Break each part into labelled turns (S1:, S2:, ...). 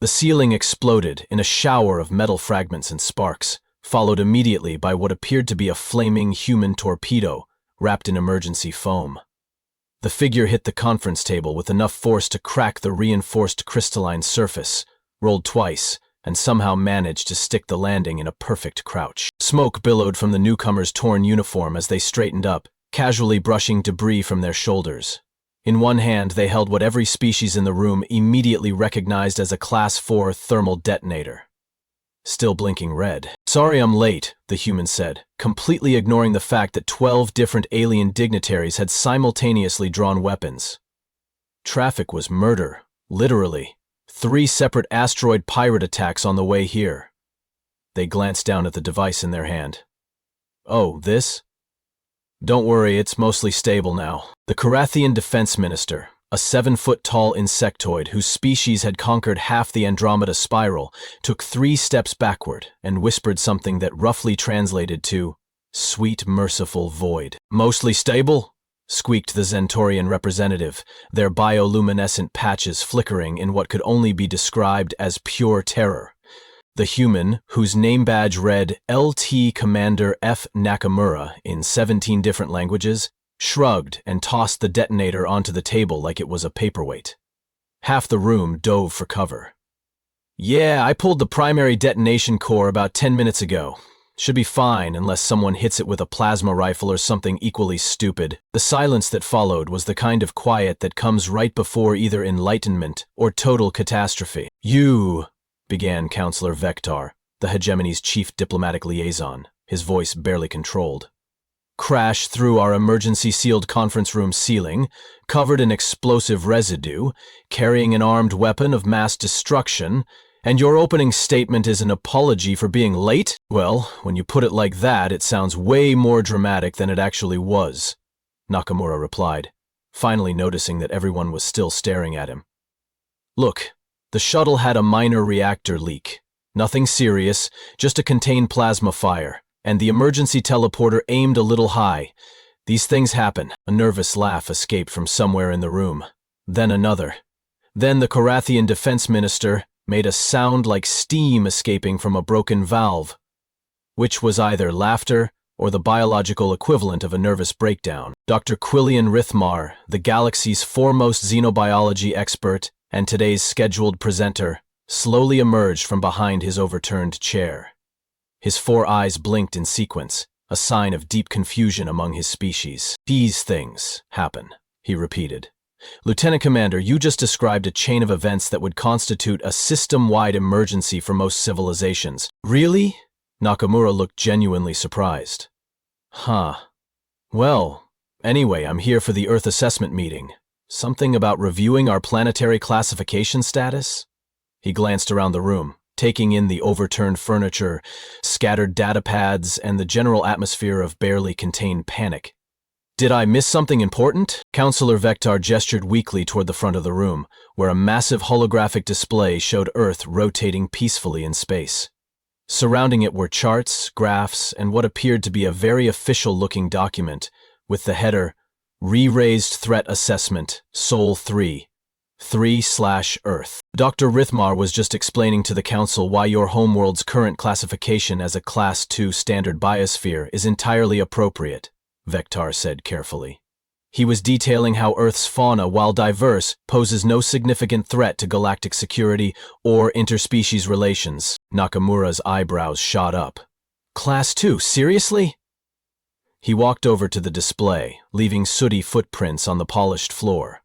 S1: The ceiling exploded in a shower of metal fragments and sparks, followed immediately by what appeared to be a flaming human torpedo wrapped in emergency foam. The figure hit the conference table with enough force to crack the reinforced crystalline surface, rolled twice, and somehow managed to stick the landing in a perfect crouch. Smoke billowed from the newcomer's torn uniform as they straightened up, casually brushing debris from their shoulders. In one hand, they held what every species in the room immediately recognized as a Class 4 thermal detonator. Still blinking red. "Sorry I'm late," the human said, completely ignoring the fact that 12 different alien dignitaries had simultaneously drawn weapons. Traffic was murder, literally. 3 separate asteroid pirate attacks on the way here. They glanced down at the device in their hand. "Oh, this? Don't worry, it's mostly stable now." The Carathian defense minister, a 7-foot-tall insectoid whose species had conquered half the Andromeda spiral, took 3 steps backward and whispered something that roughly translated to, "Sweet merciful void." "Mostly stable?" squeaked the Zentorian representative, their bioluminescent patches flickering in what could only be described as pure terror. The human, whose name badge read Lt. Commander F. Nakamura in 17 different languages, shrugged and tossed the detonator onto the table like it was a paperweight. Half the room dove for cover. "Yeah, I pulled the primary detonation core about 10 minutes ago. Should be fine unless someone hits it with a plasma rifle or something equally stupid." The silence that followed was the kind of quiet that comes right before either enlightenment or total catastrophe. "You," began Counselor Vector, the hegemony's chief diplomatic liaison, his voice barely controlled, "crashed through our emergency-sealed conference room ceiling, covered in explosive residue, carrying an armed weapon of mass destruction, and your opening statement is an apology for being late? Well, when you put it like that, it sounds way more dramatic than it actually was," Nakamura replied, finally noticing that everyone was still staring at him. "Look, the shuttle had a minor reactor leak. Nothing serious, just a contained plasma fire, and the emergency teleporter aimed a little high. These things happen." A nervous laugh escaped from somewhere in the room. Then another. Then the Carathian defense minister made a sound like steam escaping from a broken valve, which was either laughter or the biological equivalent of a nervous breakdown. Dr. Quillian Rithmar, the galaxy's foremost xenobiology expert and today's scheduled presenter, slowly emerged from behind his overturned chair. His 4 eyes blinked in sequence, a sign of deep confusion among his species. "These things happen," he repeated. "Lieutenant Commander, you just described a chain of events that would constitute a system-wide emergency for most civilizations." "Really?" Nakamura looked genuinely surprised. "Huh. Well, anyway, I'm here for the Earth assessment meeting. Something about reviewing our planetary classification status?" He glanced around the room, taking in the overturned furniture, scattered data pads, and the general atmosphere of barely contained panic. "Did I miss something important?" Counselor Vector gestured weakly toward the front of the room, where a massive holographic display showed Earth rotating peacefully in space. Surrounding it were charts, graphs, and what appeared to be a very official-looking document, with the header, "Re-raised Threat Assessment, Sol 3, 3/Earth. Dr. Rithmar was just explaining to the Council why your homeworld's current classification as a Class 2 standard biosphere is entirely appropriate," Vector said carefully. He was detailing how Earth's fauna, while diverse, poses no significant threat to galactic security or interspecies relations. Nakamura's eyebrows shot up. "Class 2, seriously?" He walked over to the display, leaving sooty footprints on the polished floor.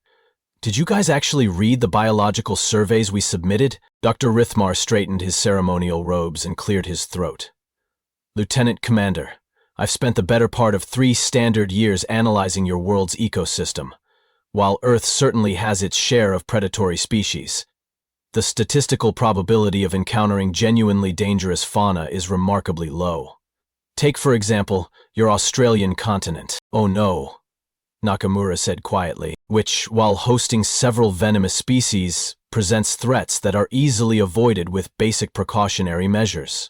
S1: "Did you guys actually read the biological surveys we submitted?" Dr. Rithmar straightened his ceremonial robes and cleared his throat. "Lieutenant Commander, I've spent the better part of 3 standard years analyzing your world's ecosystem. While Earth certainly has its share of predatory species, the statistical probability of encountering genuinely dangerous fauna is remarkably low. Take, for example, your Australian continent." "Oh no," Nakamura said quietly, "which, while hosting several venomous species, presents threats that are easily avoided with basic precautionary measures.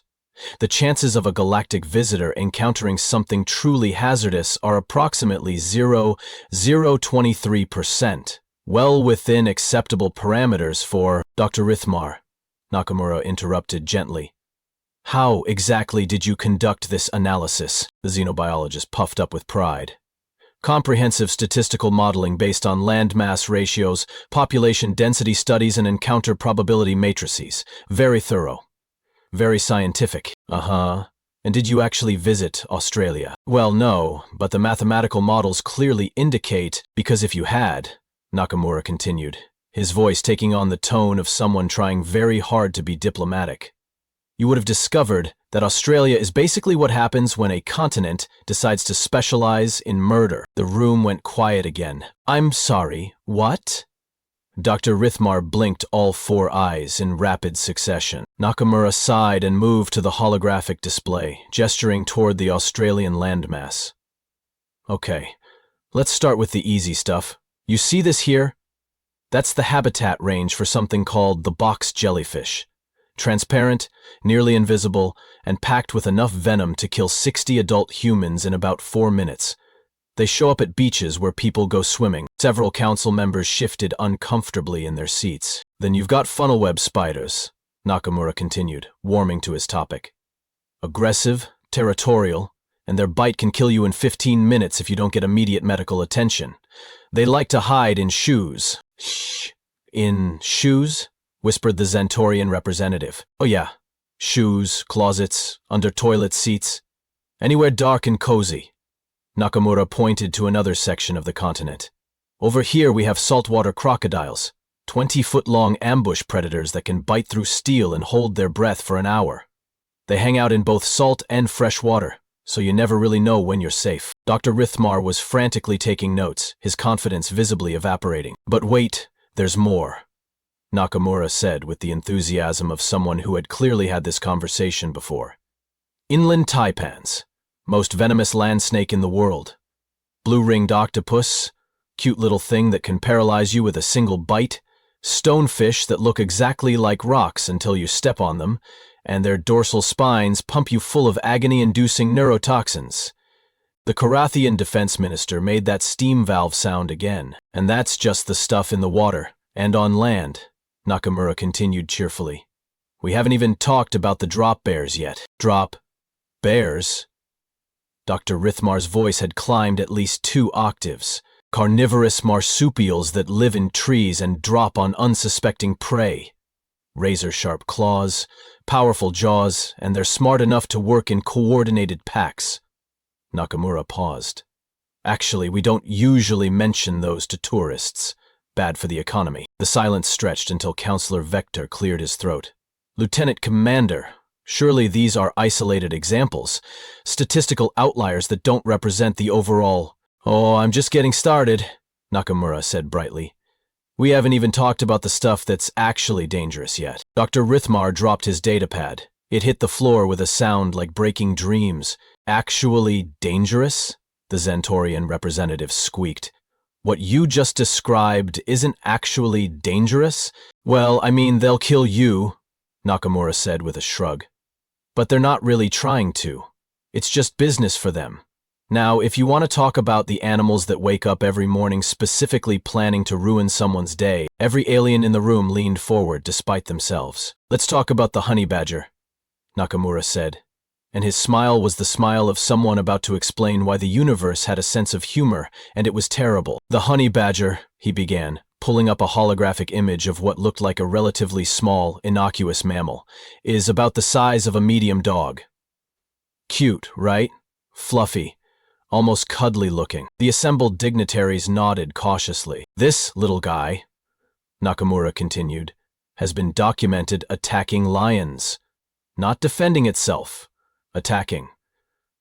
S1: The chances of a galactic visitor encountering something truly hazardous are approximately 0.023%, well within acceptable parameters for..." Dr. Rithmar, Nakamura interrupted gently. How exactly did you conduct this analysis? The xenobiologist puffed up with pride. Comprehensive statistical modeling based on landmass ratios, population density studies, and encounter probability matrices. Very thorough. Very scientific. And did you actually visit Australia? Well, no, but the mathematical models clearly indicate, because if you had, Nakamura continued, his voice taking on the tone of someone trying very hard to be diplomatic, you would have discovered that Australia is basically what happens when a continent decides to specialize in murder. The room went quiet again. I'm sorry, what? Dr. Rithmar blinked all four eyes in rapid succession. Nakamura sighed and moved to the holographic display, gesturing toward the Australian landmass. Okay, let's start with the easy stuff. You see this here? That's the habitat range for something called the box jellyfish. Transparent, nearly invisible, and packed with enough venom to kill 60 adult humans in about 4 minutes. They show up at beaches where people go swimming. Several council members shifted uncomfortably in their seats. Then you've got funnel web spiders, Nakamura continued, warming to his topic. Aggressive, territorial, and their bite can kill you in 15 minutes if you don't get immediate medical attention. They like to hide in shoes. Shh. In shoes? Whispered the Zentorian representative. Oh yeah, shoes, closets, under toilet seats, anywhere dark and cozy. Nakamura pointed to another section of the continent. Over here we have saltwater crocodiles, 20-foot-long ambush predators that can bite through steel and hold their breath for an hour. They hang out in both salt and fresh water, so you never really know when you're safe. Dr. Rithmar was frantically taking notes, his confidence visibly evaporating. But wait, there's more, Nakamura said with the enthusiasm of someone who had clearly had this conversation before. Inland taipans, most venomous land snake in the world. Blue-ringed octopus, cute little thing that can paralyze you with a single bite. Stonefish that look exactly like rocks until you step on them, and their dorsal spines pump you full of agony-inducing neurotoxins. The Karathian defense minister made that steam valve sound again, and that's just the stuff in the water and on land, Nakamura continued cheerfully. We haven't even talked about the drop bears yet. Drop bears? Dr. Rithmar's voice had climbed at least 2 octaves. Carnivorous marsupials that live in trees and drop on unsuspecting prey. Razor-sharp claws, powerful jaws, and they're smart enough to work in coordinated packs. Nakamura paused. Actually, we don't usually mention those to tourists. Bad for the economy. The silence stretched until Councillor Vector cleared his throat. Lieutenant Commander, surely these are isolated examples, statistical outliers that don't represent the overall... Oh, I'm just getting started, Nakamura said brightly. We haven't even talked about the stuff that's actually dangerous yet. Dr. Rithmar dropped his datapad. It hit the floor with a sound like breaking dreams. Actually dangerous? The Zentorian representative squeaked. What you just described isn't actually dangerous? Well, I mean, they'll kill you, Nakamura said with a shrug. But they're not really trying to. It's just business for them. Now, if you want to talk about the animals that wake up every morning specifically planning to ruin someone's day, every alien in the room leaned forward despite themselves. Let's talk about the honey badger, Nakamura said, and his smile was the smile of someone about to explain why the universe had a sense of humor, and it was terrible. The honey badger, he began, pulling up a holographic image of what looked like a relatively small, innocuous mammal, is about the size of a medium dog. Cute, right? Fluffy. Almost cuddly looking. The assembled dignitaries nodded cautiously. This little guy, Nakamura continued, has been documented attacking lions. Not defending itself. Attacking.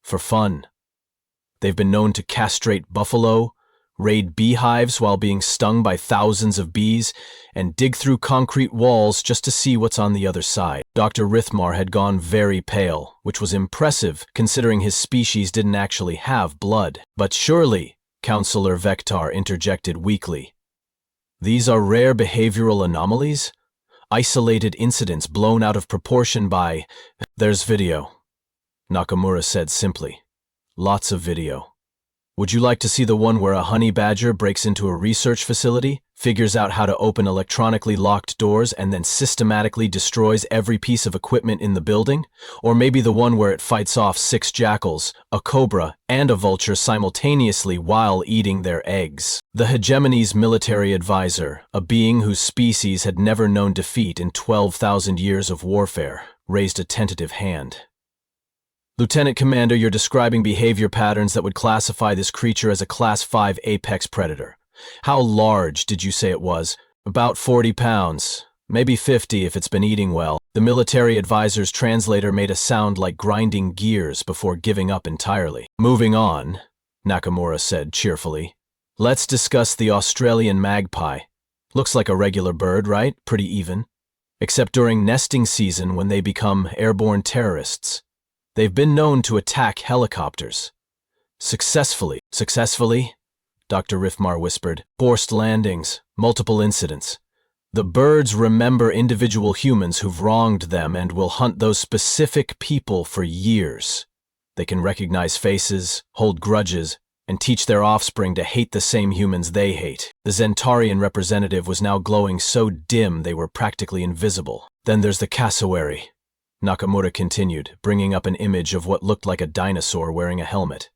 S1: For fun. They've been known to castrate buffalo, raid beehives while being stung by thousands of bees, and dig through concrete walls just to see what's on the other side. Dr. Rithmar had gone very pale, which was impressive considering his species didn't actually have blood. But surely, Councillor Vector interjected weakly. These are rare behavioral anomalies? Isolated incidents blown out of proportion by... There's video, Nakamura said simply. Lots of video. Would you like to see the one where a honey badger breaks into a research facility, figures out how to open electronically locked doors, and then systematically destroys every piece of equipment in the building? Or maybe the one where it fights off 6 jackals, a cobra, and a vulture simultaneously while eating their eggs? The hegemony's military advisor, a being whose species had never known defeat in 12,000 years of warfare, raised a tentative hand. Lieutenant Commander, you're describing behavior patterns that would classify this creature as a Class 5 apex predator. How large did you say it was? About 40 pounds. Maybe 50 if it's been eating well. The military advisor's translator made a sound like grinding gears before giving up entirely. Moving on, Nakamura said cheerfully. Let's discuss the Australian magpie. Looks like a regular bird, right? Pretty even. Except during nesting season when they become airborne terrorists. They've been known to attack helicopters. Successfully, Dr. Rifmar whispered. Forced landings, multiple incidents. The birds remember individual humans who've wronged them and will hunt those specific people for years. They can recognize faces, hold grudges, and teach their offspring to hate the same humans they hate. The Zentarian representative was now glowing so dim they were practically invisible. Then there's the cassowary, Nakamura continued, bringing up an image of what looked like a dinosaur wearing a helmet.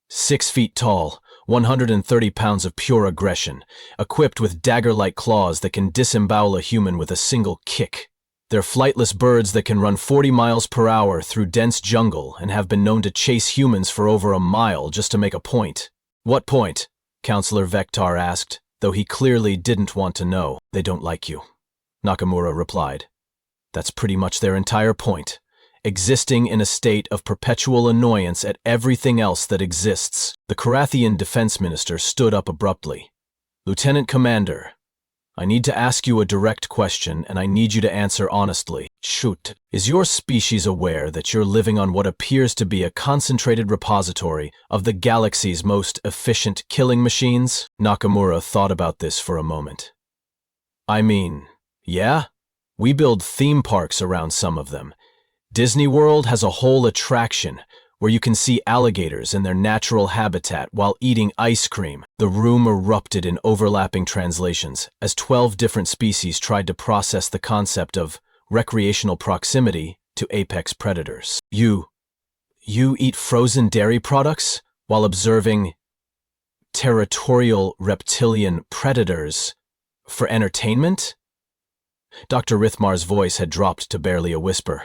S1: 6 feet tall, 130 pounds of pure aggression, equipped with dagger-like claws that can disembowel a human with a single kick. They're flightless birds that can run 40 miles per hour through dense jungle and have been known to chase humans for over a mile just to make a point. What point? Counselor Vector asked, though he clearly didn't want to know. They don't like you, Nakamura replied. That's pretty much their entire point, existing in a state of perpetual annoyance at everything else that exists. The Carathian defense minister stood up abruptly. Lieutenant Commander, I need to ask you a direct question, and I need you to answer honestly. Shoot, is your species aware that you're living on what appears to be a concentrated repository of the galaxy's most efficient killing machines? Nakamura thought about this for a moment. I mean, yeah? We build theme parks around some of them. Disney World has a whole attraction where you can see alligators in their natural habitat while eating ice cream. The room erupted in overlapping translations as 12 different species tried to process the concept of recreational proximity to apex predators. You eat frozen dairy products while observing territorial reptilian predators for entertainment? Dr. Rithmar's voice had dropped to barely a whisper.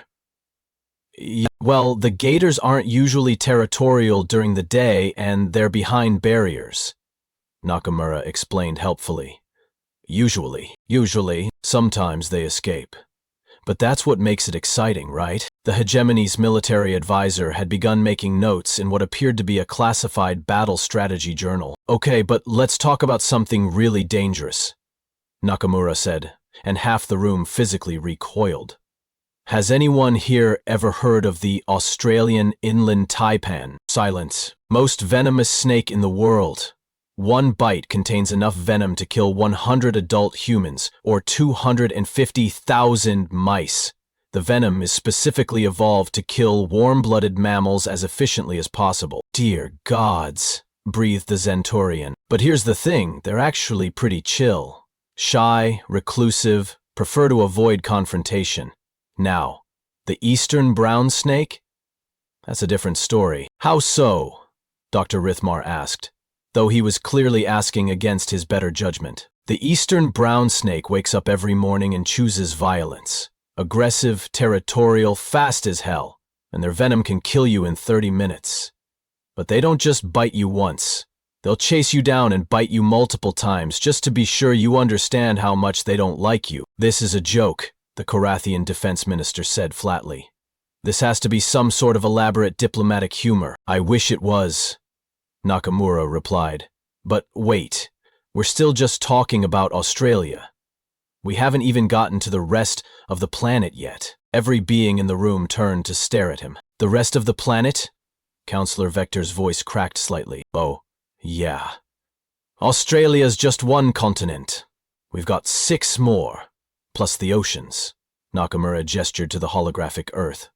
S1: Well, the gators aren't usually territorial during the day and they're behind barriers, Nakamura explained helpfully. Usually, sometimes they escape. But that's what makes it exciting, right? The hegemony's military advisor had begun making notes in what appeared to be a classified battle strategy journal. Okay, but let's talk about something really dangerous, Nakamura said, and half the room physically recoiled. Has anyone here ever heard of the Australian inland taipan? Silence. Most venomous snake in the world. One bite contains enough venom to kill 100 adult humans or 250,000 mice. The venom is specifically evolved to kill warm-blooded mammals as efficiently as possible. Dear gods, breathed the Zentarian. But here's the thing, they're actually pretty chill. Shy, reclusive, prefer to avoid confrontation. Now, the eastern brown snake? That's a different story. How so? Dr. Rithmar asked, though he was clearly asking against his better judgment. The eastern brown snake wakes up every morning and chooses violence. Aggressive, territorial, fast as hell, and their venom can kill you in 30 minutes. But they don't just bite you once. They'll chase you down and bite you multiple times just to be sure you understand how much they don't like you. This is a joke, the Carathian defense minister said flatly. This has to be some sort of elaborate diplomatic humor. I wish it was, Nakamura replied. But wait, we're still just talking about Australia. We haven't even gotten to the rest of the planet yet. Every being in the room turned to stare at him. The rest of the planet? Counselor Vector's voice cracked slightly. Oh, yeah. Australia's just one continent. We've got 6 more, plus the oceans. Nakamura gestured to the holographic Earth.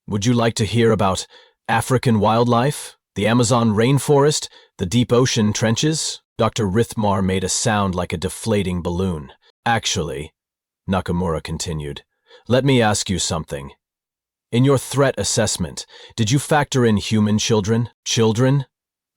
S1: Would you like to hear about African wildlife? The Amazon rainforest? The deep ocean trenches? Dr. Rithmar made a sound like a deflating balloon. Actually, Nakamura continued, let me ask you something. In your threat assessment, did you factor in human children? Children?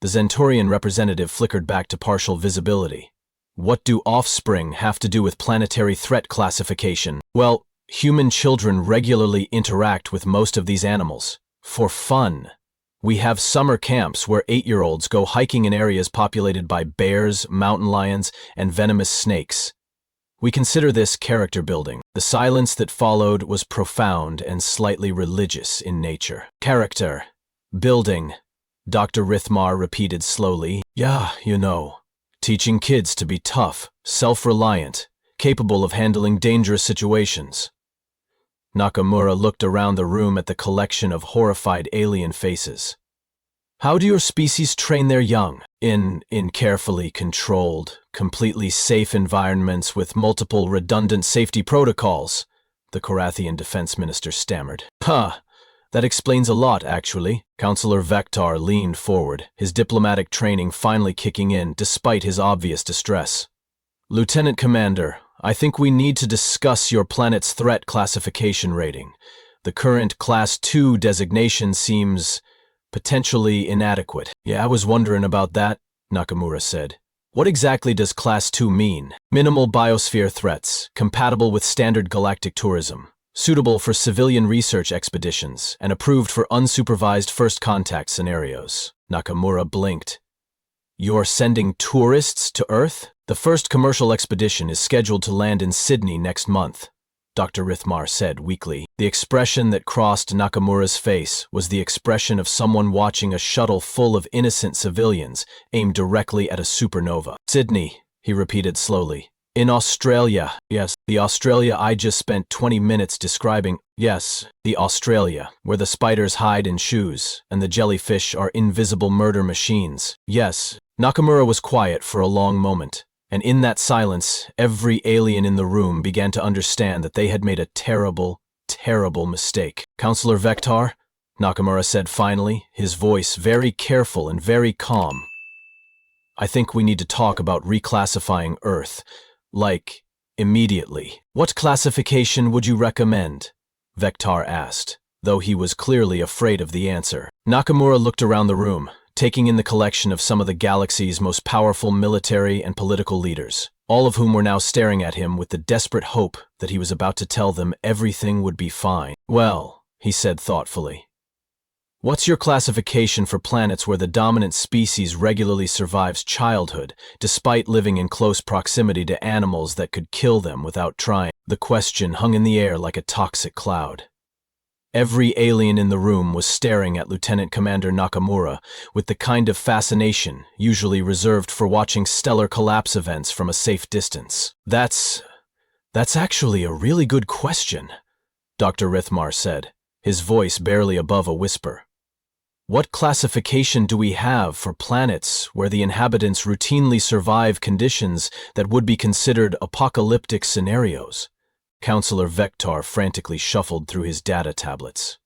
S1: The Zentorian representative flickered back to partial visibility. What do offspring have to do with planetary threat classification? Well, human children regularly interact with most of these animals. For fun. We have summer camps where 8-year-olds go hiking in areas populated by bears, mountain lions, and venomous snakes. We consider this character building. The silence that followed was profound and slightly religious in nature. Character building, Dr. Rithmar repeated slowly. Yeah, teaching kids to be tough, self-reliant, capable of handling dangerous situations. Nakamura looked around the room at the collection of horrified alien faces. How do your species train their young? In carefully controlled, completely safe environments with multiple redundant safety protocols, the Korathian defense minister stammered. That explains a lot, actually. Counselor Vektar leaned forward, his diplomatic training finally kicking in despite his obvious distress. Lieutenant Commander, I think we need to discuss your planet's threat classification rating. The current Class 2 designation seems potentially inadequate. Yeah, I was wondering about that, Nakamura said. What exactly does Class 2 mean? Minimal biosphere threats, compatible with standard galactic tourism, suitable for civilian research expeditions, and approved for unsupervised first contact scenarios. Nakamura blinked. You're sending tourists to Earth? The first commercial expedition is scheduled to land in Sydney next month, Dr. Rithmar said weakly. The expression that crossed Nakamura's face was the expression of someone watching a shuttle full of innocent civilians aimed directly at a supernova. Sydney, he repeated slowly. In Australia. Yes, the Australia I just spent 20 minutes describing. Yes, the Australia, where the spiders hide in shoes and the jellyfish are invisible murder machines. Yes. Nakamura was quiet for a long moment, and in that silence, every alien in the room began to understand that they had made a terrible, terrible mistake. Counselor Vektar, Nakamura said finally, his voice very careful and very calm. I think we need to talk about reclassifying Earth. Like, immediately. What classification would you recommend? Vektar asked, though he was clearly afraid of the answer. Nakamura looked around the room, taking in the collection of some of the galaxy's most powerful military and political leaders, all of whom were now staring at him with the desperate hope that he was about to tell them everything would be fine. Well, he said thoughtfully, what's your classification for planets where the dominant species regularly survives childhood, despite living in close proximity to animals that could kill them without trying? The question hung in the air like a toxic cloud. Every alien in the room was staring at Lieutenant Commander Nakamura with the kind of fascination usually reserved for watching stellar collapse events from a safe distance. That's actually a really good question, Dr. Rithmar said, his voice barely above a whisper. What classification do we have for planets where the inhabitants routinely survive conditions that would be considered apocalyptic scenarios? Counselor Vektar frantically shuffled through his data tablets.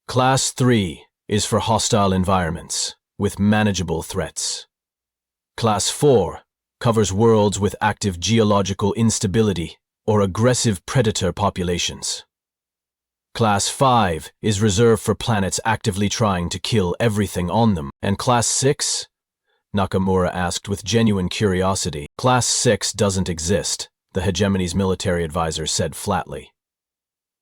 S1: Class 3 is for hostile environments with manageable threats. Class 4 covers worlds with active geological instability or aggressive predator populations. Class 5 is reserved for planets actively trying to kill everything on them. And Class 6? Nakamura asked with genuine curiosity. Class 6 doesn't exist, the hegemony's military advisor said flatly.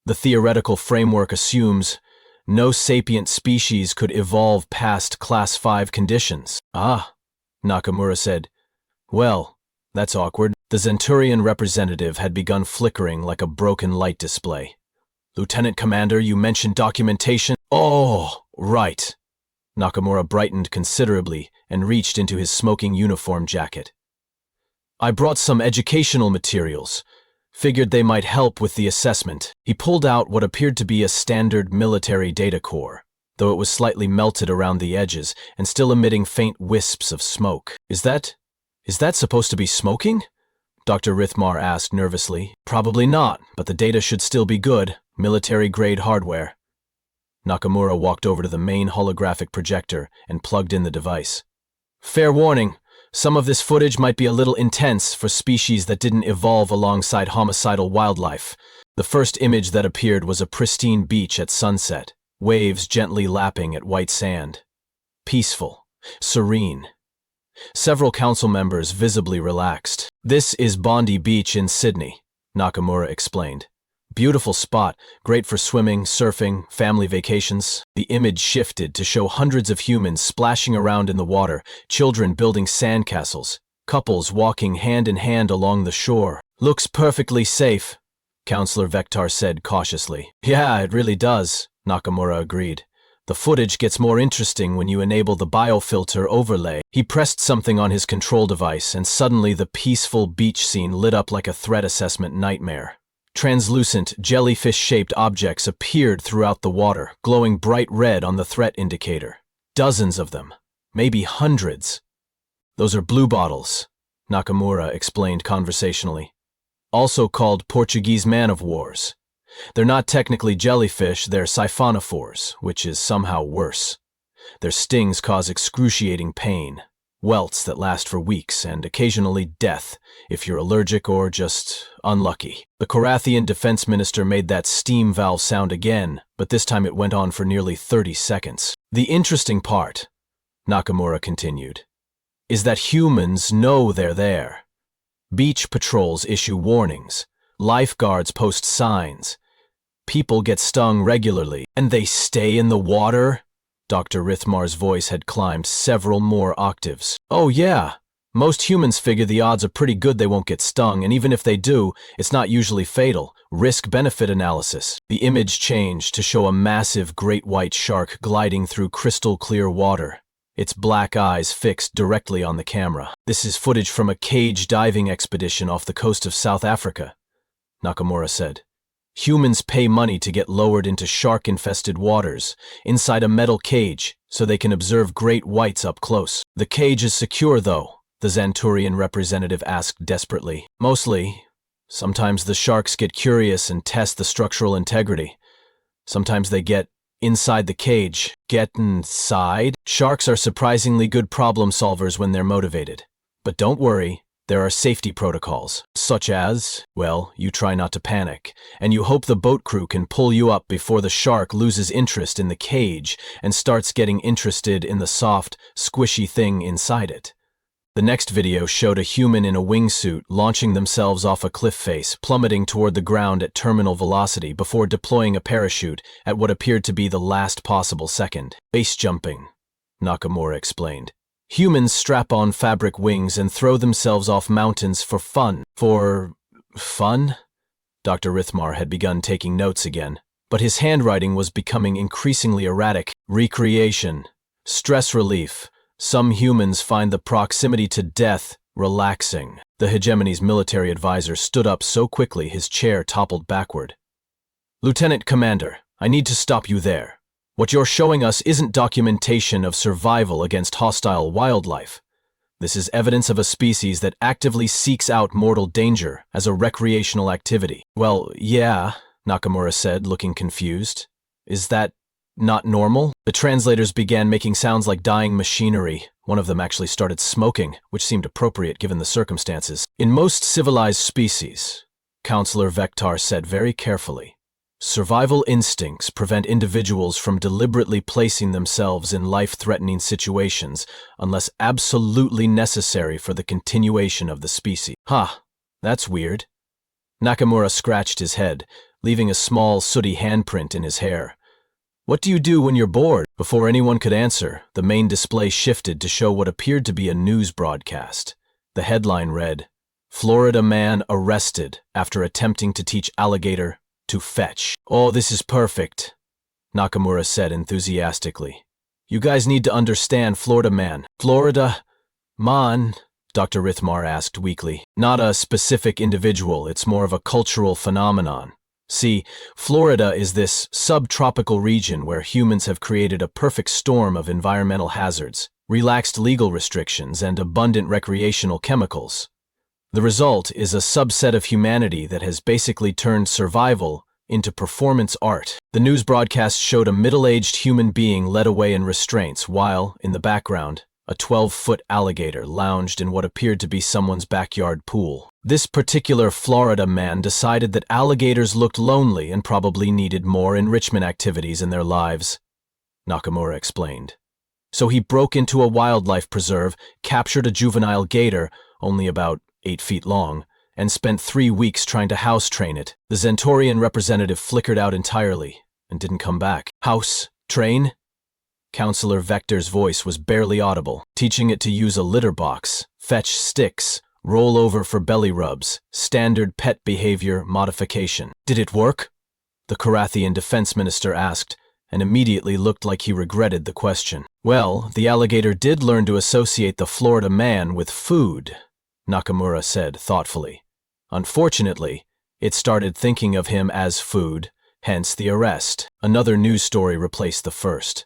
S1: The theoretical framework assumes no sapient species could evolve past Class 5 conditions. Ah, Nakamura said. Well, that's awkward. The Zenturian representative had begun flickering like a broken light display. Lieutenant Commander, you mentioned documentation. Oh, right. Nakamura brightened considerably and reached into his smoking uniform jacket. I brought some educational materials. Figured they might help with the assessment. He pulled out what appeared to be a standard military data core, though it was slightly melted around the edges and still emitting faint wisps of smoke. Is that supposed to be smoking? Dr. Rithmar asked nervously. Probably not, but the data should still be good. Military-grade hardware. Nakamura walked over to the main holographic projector and plugged in the device. Fair warning, some of this footage might be a little intense for species that didn't evolve alongside homicidal wildlife. The first image that appeared was a pristine beach at sunset, waves gently lapping at white sand. Peaceful, serene. Several council members visibly relaxed. This is Bondi Beach in Sydney, Nakamura explained. Beautiful spot, great for swimming, surfing, family vacations. The image shifted to show hundreds of humans splashing around in the water, children building sandcastles, couples walking hand in hand along the shore. Looks perfectly safe, Counselor Vector said cautiously. Yeah, it really does, Nakamura agreed. The footage gets more interesting when you enable the biofilter overlay. He pressed something on his control device, and suddenly the peaceful beach scene lit up like a threat assessment nightmare. Translucent, jellyfish-shaped objects appeared throughout the water, glowing bright red on the threat indicator. Dozens of them, maybe hundreds. Those are bluebottles, Nakamura explained conversationally. Also called Portuguese man-of-wars. They're not technically jellyfish, they're siphonophores, which is somehow worse. Their stings cause excruciating pain, welts that last for weeks, and occasionally death, if you're allergic or just unlucky. The Korathian defense minister made that steam valve sound again, but this time it went on for nearly 30 seconds. The interesting part, Nakamura continued, is that humans know they're there. Beach patrols issue warnings, lifeguards post signs. People get stung regularly, and they stay in the water? Dr. Rithmar's voice had climbed several more octaves. Oh yeah, most humans figure the odds are pretty good they won't get stung, and even if they do, it's not usually fatal. Risk-benefit analysis. The image changed to show a massive great white shark gliding through crystal-clear water, its black eyes fixed directly on the camera. This is footage from a cage diving expedition off the coast of South Africa, Nakamura said. Humans pay money to get lowered into shark-infested waters, inside a metal cage, so they can observe great whites up close. The cage is secure, though, the Xanturian representative asked desperately. Mostly. Sometimes the sharks get curious and test the structural integrity. Sometimes they get inside the cage. Get inside? Sharks are surprisingly good problem solvers when they're motivated. But don't worry. There are safety protocols, such as, well, you try not to panic, and you hope the boat crew can pull you up before the shark loses interest in the cage and starts getting interested in the soft, squishy thing inside it. The next video showed a human in a wingsuit launching themselves off a cliff face, plummeting toward the ground at terminal velocity before deploying a parachute at what appeared to be the last possible second. Base jumping, Nakamura explained. Humans strap on fabric wings and throw themselves off mountains for fun. For fun? Dr. Rithmar had begun taking notes again, but his handwriting was becoming increasingly erratic. Recreation, stress relief. Some humans find the proximity to death relaxing. The hegemony's military advisor stood up so quickly his chair toppled backward. Lieutenant Commander, I need to stop you there. What you're showing us isn't documentation of survival against hostile wildlife. This is evidence of a species that actively seeks out mortal danger as a recreational activity. Well, yeah, Nakamura said, looking confused. Is that not normal? The translators began making sounds like dying machinery. One of them actually started smoking, which seemed appropriate given the circumstances. In most civilized species, Counselor Vector said very carefully, survival instincts prevent individuals from deliberately placing themselves in life-threatening situations unless absolutely necessary for the continuation of the species. Huh, that's weird. Nakamura scratched his head, leaving a small, sooty handprint in his hair. What do you do when you're bored? Before anyone could answer, the main display shifted to show what appeared to be a news broadcast. The headline read, Florida man arrested after attempting to teach alligator to fetch. Oh, this is perfect, Nakamura said enthusiastically. You guys need to understand Florida man. Florida man, Dr. Rithmar asked weakly. Not a specific individual, it's more of a cultural phenomenon. See, Florida is this subtropical region where humans have created a perfect storm of environmental hazards, relaxed legal restrictions, and abundant recreational chemicals. The result is a subset of humanity that has basically turned survival into performance art. The news broadcast showed a middle-aged human being led away in restraints while, in the background, a 12-foot alligator lounged in what appeared to be someone's backyard pool. This particular Florida man decided that alligators looked lonely and probably needed more enrichment activities in their lives, Nakamura explained. So he broke into a wildlife preserve, captured a juvenile gator, only about 8 feet long, and spent 3 weeks trying to house train it. The Zentorian representative flickered out entirely and didn't come back. House? Train? Counselor Vector's voice was barely audible, teaching it to use a litter box, fetch sticks, roll over for belly rubs, standard pet behavior modification. Did it work? The Carathian defense minister asked, and immediately looked like he regretted the question. Well, the alligator did learn to associate the Florida man with food, Nakamura said thoughtfully. Unfortunately, it started thinking of him as food, hence the arrest. Another news story replaced the first.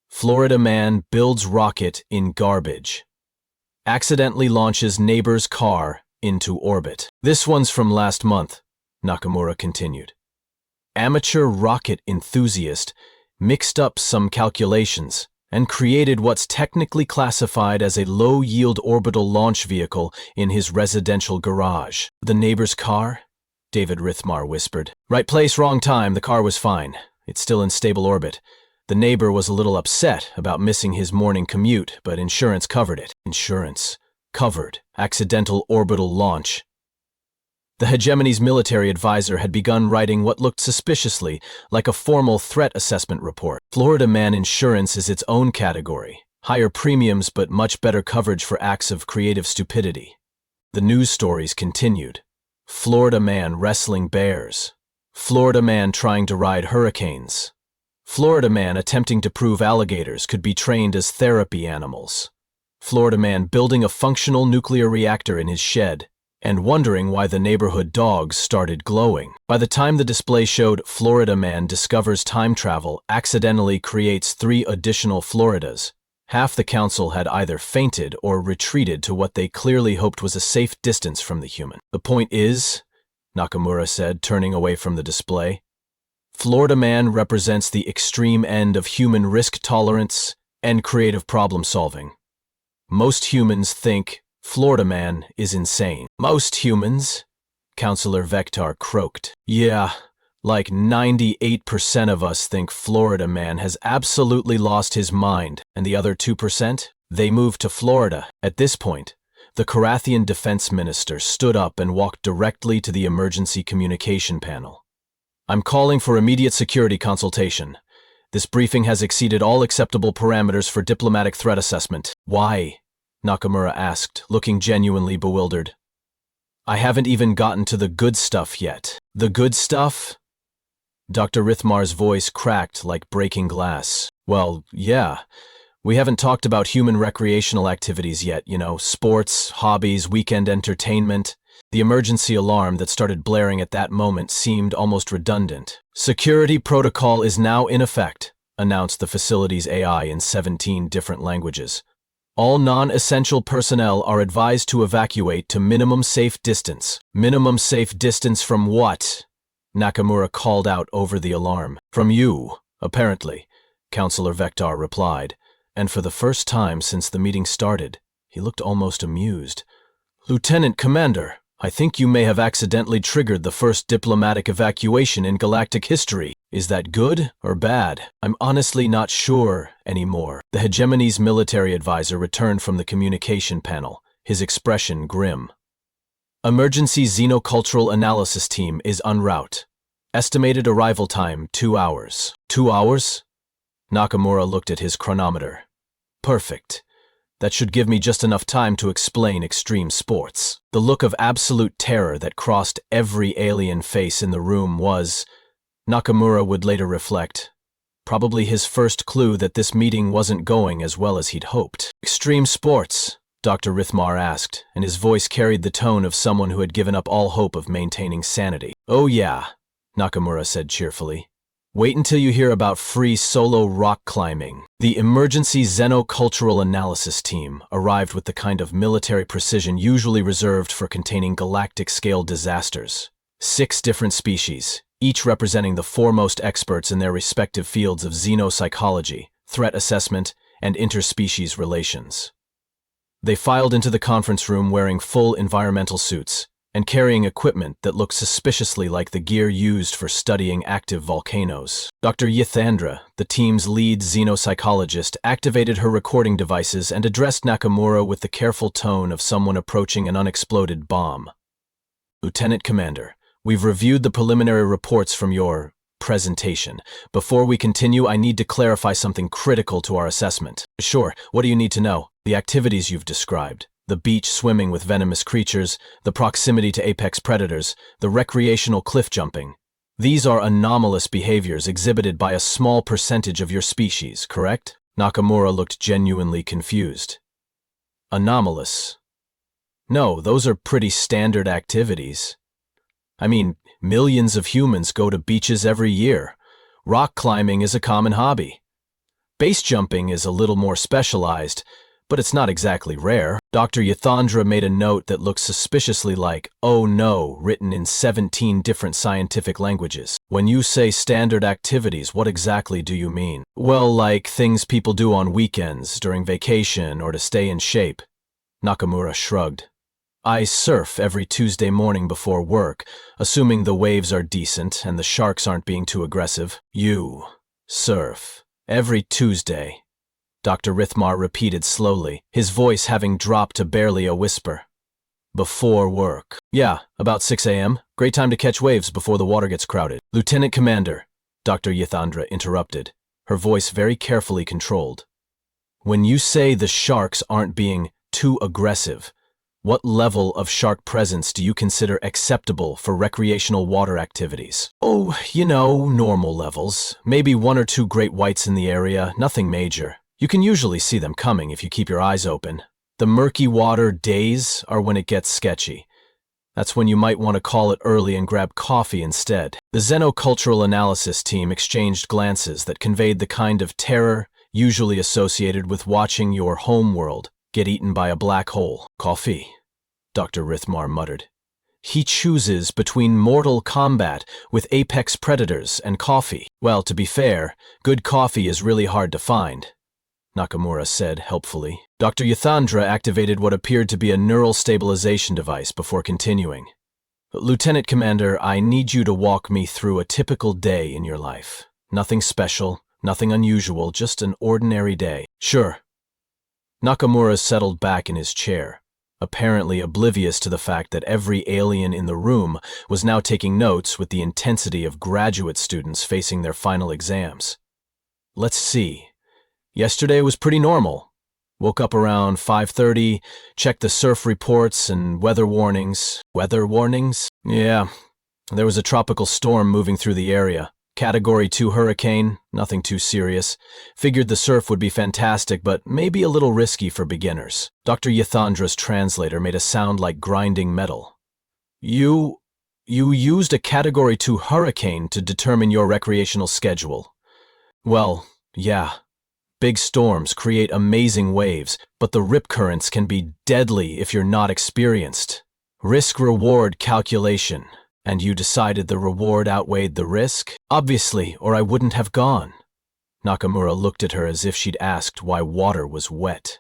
S1: Florida man builds rocket in garbage. Accidentally launches neighbor's car into orbit. This one's from last month, Nakamura continued. Amateur rocket enthusiast mixed up some calculations and created what's technically classified as a low-yield orbital launch vehicle in his residential garage. The neighbor's car? David Rithmar whispered. Right place, wrong time. The car was fine. It's still in stable orbit. The neighbor was a little upset about missing his morning commute, but insurance covered it. Insurance. Covered. Accidental orbital launch. The hegemony's military advisor had begun writing what looked suspiciously like a formal threat assessment report. Florida man insurance is its own category. Higher premiums but much better coverage for acts of creative stupidity. The news stories continued. Florida man wrestling bears. Florida man trying to ride hurricanes. Florida man attempting to prove alligators could be trained as therapy animals. Florida man building a functional nuclear reactor in his shed and wondering why the neighborhood dogs started glowing. By the time the display showed Florida man discovers time travel, accidentally creates 3 additional Floridas, half the council had either fainted or retreated to what they clearly hoped was a safe distance from the human. The point is, Nakamura said, turning away from the display, Florida man represents the extreme end of human risk tolerance and creative problem solving. Most humans think Florida man is insane. Most humans, Counselor Vector croaked. Yeah, like 98% of us think Florida man has absolutely lost his mind, and the other 2%? They moved to Florida. At this point, the Carathian defense minister stood up and walked directly to the emergency communication panel. I'm calling for immediate security consultation. This briefing has exceeded all acceptable parameters for diplomatic threat assessment. Why? Nakamura asked, looking genuinely bewildered. I haven't even gotten to the good stuff yet. The good stuff? Dr. Rithmar's voice cracked like breaking glass. Well, yeah. We haven't talked about human recreational activities yet, sports, hobbies, weekend entertainment. The emergency alarm that started blaring at that moment seemed almost redundant. Security protocol is now in effect, announced the facility's AI in 17 different languages. All non-essential personnel are advised to evacuate to minimum safe distance. Minimum safe distance from what? Nakamura called out over the alarm. From you, apparently, Counselor Vector replied, and for the first time since the meeting started, he looked almost amused. Lieutenant Commander, I think you may have accidentally triggered the first diplomatic evacuation in galactic history. Is that good or bad? I'm honestly not sure anymore. The hegemony's military advisor returned from the communication panel, his expression grim. Emergency xenocultural analysis team is en route. Estimated arrival time 2 hours. 2 hours? Nakamura looked at his chronometer. Perfect. That should give me just enough time to explain extreme sports. The look of absolute terror that crossed every alien face in the room was, Nakamura would later reflect, probably his first clue that this meeting wasn't going as well as he'd hoped. Extreme sports? Dr. Rithmar asked, and his voice carried the tone of someone who had given up all hope of maintaining sanity. Oh yeah, Nakamura said cheerfully. Wait until you hear about free solo rock climbing. The Emergency Xenocultural Analysis Team arrived with the kind of military precision usually reserved for containing galactic-scale disasters. 6 different species, each representing the foremost experts in their respective fields of xenopsychology, threat assessment, and interspecies relations. They filed into the conference room wearing full environmental suits and carrying equipment that looked suspiciously like the gear used for studying active volcanoes. Dr. Yithandra, the team's lead xenopsychologist, activated her recording devices and addressed Nakamura with the careful tone of someone approaching an unexploded bomb. Lieutenant Commander, we've reviewed the preliminary reports from your presentation. Before we continue, I need to clarify something critical to our assessment. Sure, what do you need to know? The activities you've described. The beach swimming with venomous creatures, the proximity to apex predators, the recreational cliff jumping. These are anomalous behaviors exhibited by a small percentage of your species, correct? Nakamura looked genuinely confused. Anomalous? No, those are pretty standard activities. I mean, millions of humans go to beaches every year. Rock climbing is a common hobby. Base jumping is a little more specialized, but it's not exactly rare. Dr. Yithandra made a note that looked suspiciously like, "Oh no," written in 17 different scientific languages. When you say standard activities, what exactly do you mean? Well, like things people do on weekends, during vacation, or to stay in shape. Nakamura shrugged. I surf every Tuesday morning before work, assuming the waves are decent and the sharks aren't being too aggressive. You surf every Tuesday, Dr. Rithmar repeated slowly, his voice having dropped to barely a whisper. Before work. Yeah, about 6 a.m. Great time to catch waves before the water gets crowded. Lieutenant Commander, Dr. Yithandra interrupted, her voice very carefully controlled. When you say the sharks aren't being too aggressive, what level of shark presence do you consider acceptable for recreational water activities? Oh, normal levels. Maybe 1 or 2 great whites in the area, nothing major. You can usually see them coming if you keep your eyes open. The murky water days are when it gets sketchy. That's when you might want to call it early and grab coffee instead. The xenocultural analysis team exchanged glances that conveyed the kind of terror usually associated with watching your home world get eaten by a black hole. Coffee, Dr. Rithmar muttered. He chooses between mortal combat with apex predators and coffee. Well, to be fair, good coffee is really hard to find, Nakamura said helpfully. Dr. Yithandra activated what appeared to be a neural stabilization device before continuing. Lieutenant Commander, I need you to walk me through a typical day in your life. Nothing special, nothing unusual, just an ordinary day. Sure. Nakamura settled back in his chair, apparently oblivious to the fact that every alien in the room was now taking notes with the intensity of graduate students facing their final exams. Let's see. Yesterday was pretty normal. Woke up around 5:30, checked the surf reports and weather warnings. Weather warnings? Yeah, there was a tropical storm moving through the area. Category 2 hurricane, nothing too serious. Figured the surf would be fantastic, but maybe a little risky for beginners. Dr. Yithandra's translator made a sound like grinding metal. You used a Category 2 hurricane to determine your recreational schedule. Well, yeah. Big storms create amazing waves, but the rip currents can be deadly if you're not experienced. Risk-reward calculation. And you decided the reward outweighed the risk? Obviously, or I wouldn't have gone. Nakamura looked at her as if she'd asked why water was wet.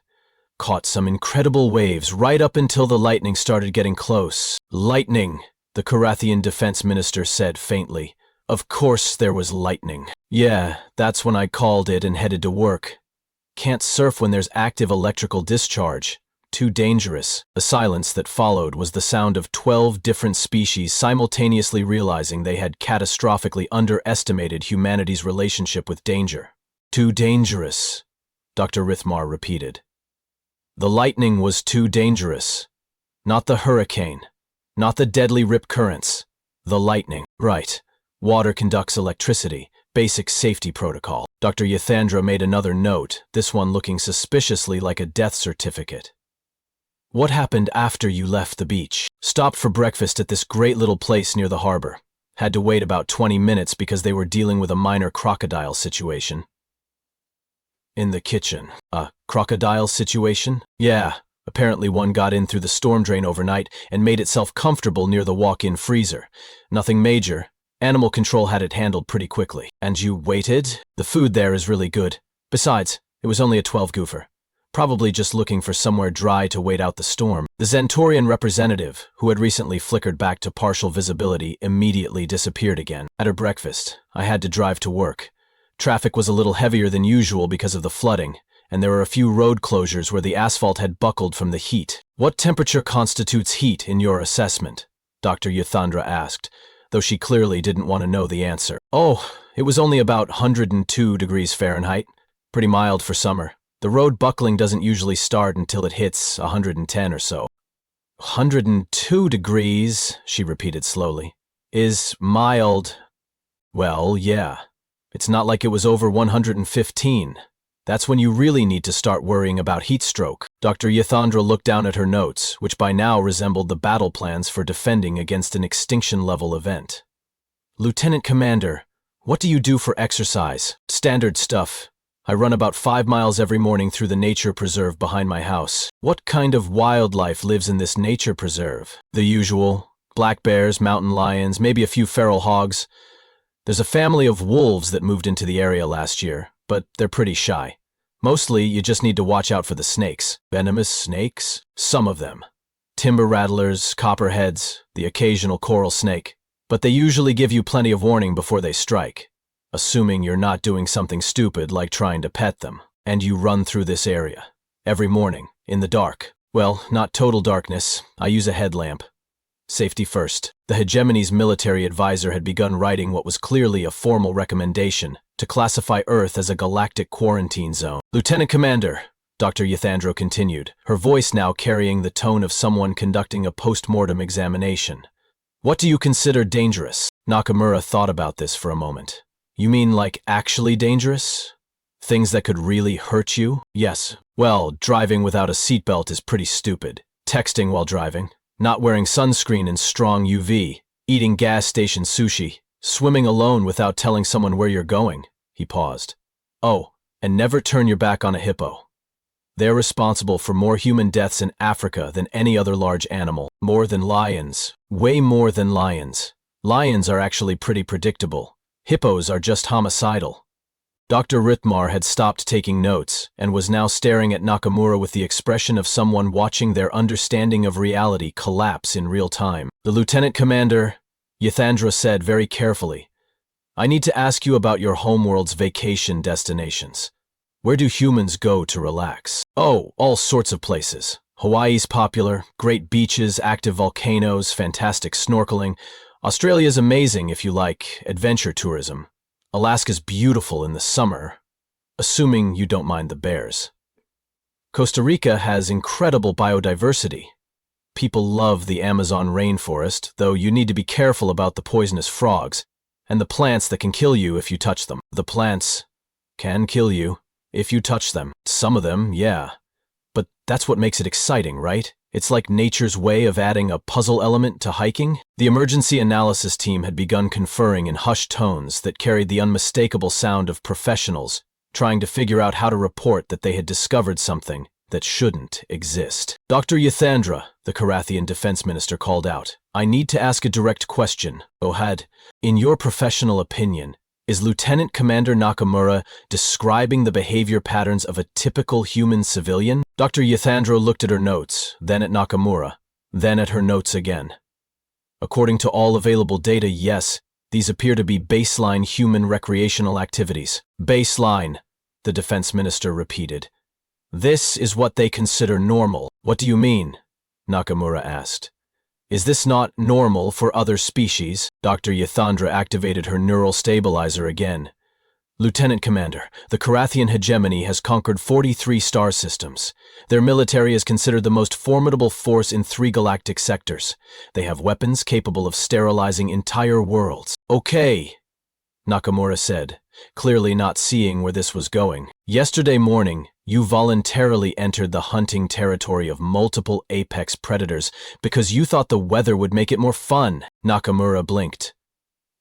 S1: Caught some incredible waves right up until the lightning started getting close. Lightning, the Karathian defense minister said faintly. Of course there was lightning. Yeah, that's when I called it and headed to work. Can't surf when there's active electrical discharge. Too dangerous. The silence that followed was the sound of 12 different species simultaneously realizing they had catastrophically underestimated humanity's relationship with danger. Too dangerous, Dr. Rithmar repeated. The lightning was too dangerous. Not the hurricane. Not the deadly rip currents. The lightning. Right. Water conducts electricity. Basic safety protocol. Dr. Yithandra made another note, this one looking suspiciously like a death certificate. What happened after you left the beach? Stopped for breakfast at this great little place near the harbor. Had to wait about 20 minutes because they were dealing with a minor crocodile situation. In the kitchen. A crocodile situation? Yeah, apparently one got in through the storm drain overnight and made itself comfortable near the walk-in freezer. Nothing major. Animal control had it handled pretty quickly. And you waited? The food there is really good. Besides, it was only a 12 goofer. Probably just looking for somewhere dry to wait out the storm. The Zentorian representative, who had recently flickered back to partial visibility, immediately disappeared again. At her breakfast, I had to drive to work. Traffic was a little heavier than usual because of the flooding, and there were a few road closures where the asphalt had buckled from the heat. What temperature constitutes heat in your assessment? Dr. Yathandra asked, though she clearly didn't want to know the answer. Oh, it was only about 102 degrees Fahrenheit. Pretty mild for summer. The road buckling doesn't usually start until it hits 110 or so. 102 degrees, she repeated slowly, is mild. Well, yeah. It's not like it was over 115. That's when you really need to start worrying about heat stroke. Dr. Yathandra looked down at her notes, which by now resembled the battle plans for defending against an extinction-level event. Lieutenant Commander, what do you do for exercise? Standard stuff. I run about 5 miles every morning through the nature preserve behind my house. What kind of wildlife lives in this nature preserve? The usual. Black bears, mountain lions, maybe a few feral hogs. There's a family of wolves that moved into the area last year, but they're pretty shy. Mostly, you just need to watch out for the snakes. Venomous snakes? Some of them. Timber rattlers, copperheads, the occasional coral snake. But they usually give you plenty of warning before they strike. Assuming you're not doing something stupid like trying to pet them. And you run through this area. Every morning, in the dark. Well, not total darkness. I use a headlamp. Safety first. The hegemony's military advisor had begun writing what was clearly a formal recommendation to classify Earth as a galactic quarantine zone. Lieutenant Commander, Dr. Yathandra continued, her voice now carrying the tone of someone conducting a post-mortem examination. What do you consider dangerous? Nakamura thought about this for a moment. You mean like actually dangerous? Things that could really hurt you? Yes. Well, driving without a seatbelt is pretty stupid. Texting while driving. Not wearing sunscreen in strong UV. Eating gas station sushi. Swimming alone without telling someone where you're going. He paused. Oh, and never turn your back on a hippo. They're responsible for more human deaths in Africa than any other large animal. More than lions. Way more than lions. Lions are actually pretty predictable. Hippos are just homicidal. Dr. Rithmar had stopped taking notes and was now staring at Nakamura with the expression of someone watching their understanding of reality collapse in real time. The Lieutenant Commander, Yathandra said very carefully, I need to ask you about your homeworld's vacation destinations. Where do humans go to relax? Oh, all sorts of places. Hawaii's popular, great beaches, active volcanoes, fantastic snorkeling. Australia's amazing if you like adventure tourism. Alaska's beautiful in the summer, assuming you don't mind the bears. Costa Rica has incredible biodiversity. People love the Amazon rainforest, though you need to be careful about the poisonous frogs and the plants that can kill you if you touch them. The plants can kill you if you touch them. Some of them, yeah. But that's what makes it exciting, right? It's like nature's way of adding a puzzle element to hiking. The emergency analysis team had begun conferring in hushed tones that carried the unmistakable sound of professionals trying to figure out how to report that they had discovered something that shouldn't exist. Dr. Yathandra, the Karathian defense minister called out, I need to ask a direct question. Ohad, in your professional opinion, is Lieutenant Commander Nakamura describing the behavior patterns of a typical human civilian? Dr. Yathandra looked at her notes, then at Nakamura, then at her notes again. According to all available data, yes, these appear to be baseline human recreational activities. Baseline, the defense minister repeated. This is what they consider normal. What do you mean? Nakamura asked. Is this not normal for other species? Dr. Yathandra activated her neural stabilizer again. Lieutenant Commander, the Karathian hegemony has conquered 43 star systems. Their military is considered the most formidable force in 3 galactic sectors. They have weapons capable of sterilizing entire worlds. Okay, Nakamura said, clearly not seeing where this was going. Yesterday morning, you voluntarily entered the hunting territory of multiple apex predators because you thought the weather would make it more fun. Nakamura blinked.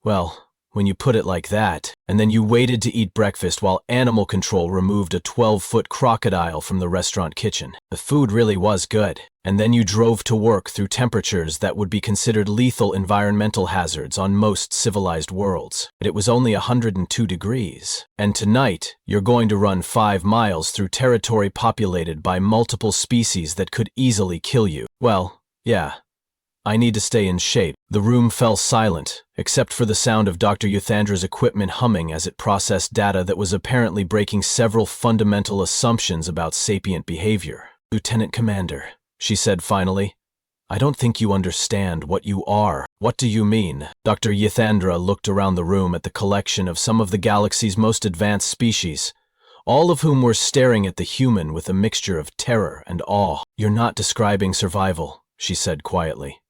S1: Well, when you put it like that. And then you waited to eat breakfast while animal control removed a 12-foot crocodile from the restaurant kitchen. The food really was good. And then you drove to work through temperatures that would be considered lethal environmental hazards on most civilized worlds. But it was only 102 degrees. And tonight, you're going to run 5 miles through territory populated by multiple species that could easily kill you. Well, yeah. I need to stay in shape. The room fell silent, except for the sound of Dr. Yuthandra's equipment humming as it processed data that was apparently breaking several fundamental assumptions about sapient behavior. "Lieutenant Commander," she said finally, "I don't think you understand what you are." "What do you mean?" Dr. Yuthandra looked around the room at the collection of some of the galaxy's most advanced species, all of whom were staring at the human with a mixture of terror and awe. "You're not describing survival," she said quietly.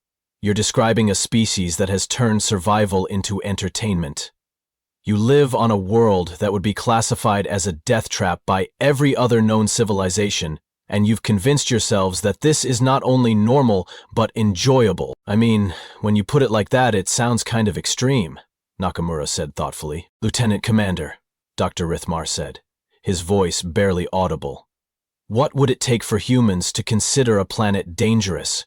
S1: "You're describing a species that has turned survival into entertainment. You live on a world that would be classified as a death trap by every other known civilization, and you've convinced yourselves that this is not only normal, but enjoyable. I mean, when you put it like that, it sounds kind of extreme," Nakamura said thoughtfully. "Lieutenant Commander," Dr. Rithmar said, his voice barely audible. "What would it take for humans to consider a planet dangerous?"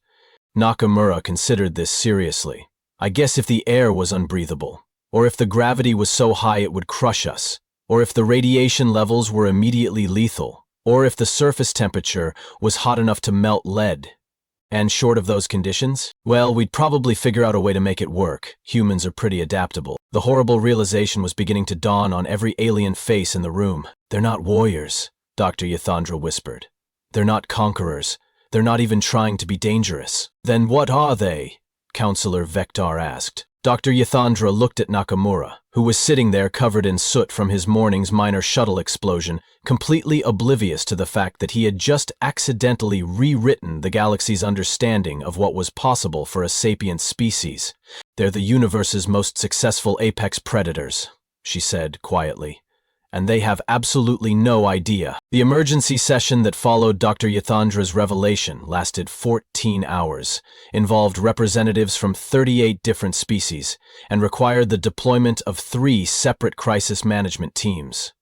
S1: Nakamura considered this seriously. "I guess if the air was unbreathable, or if the gravity was so high it would crush us, or if the radiation levels were immediately lethal, or if the surface temperature was hot enough to melt lead. And short of those conditions, well, we'd probably figure out a way to make it work. Humans are pretty adaptable." The horrible realization was beginning to dawn on every alien face in the room. "They're not warriors," Dr. Yuthandra whispered. "They're not conquerors. They're not even trying to be dangerous." "Then what are they?" Counselor Vector asked. Dr. Yuthandra looked at Nakamura, who was sitting there covered in soot from his morning's minor shuttle explosion, completely oblivious to the fact that he had just accidentally rewritten the galaxy's understanding of what was possible for a sapient species. "They're the universe's most successful apex predators," she said quietly. "And they have absolutely no idea." The emergency session that followed Dr. Yuthandra's revelation lasted 14 hours, involved representatives from 38 different species, and required the deployment of 3 separate crisis management teams.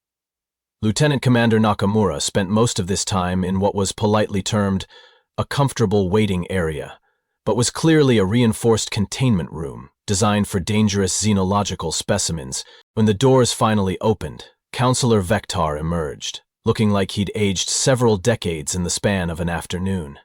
S1: Lieutenant Commander Nakamura spent most of this time in what was politely termed a comfortable waiting area, but was clearly a reinforced containment room designed for dangerous xenological specimens. When the doors finally opened, Counselor Vector emerged, looking like he'd aged several decades in the span of an afternoon.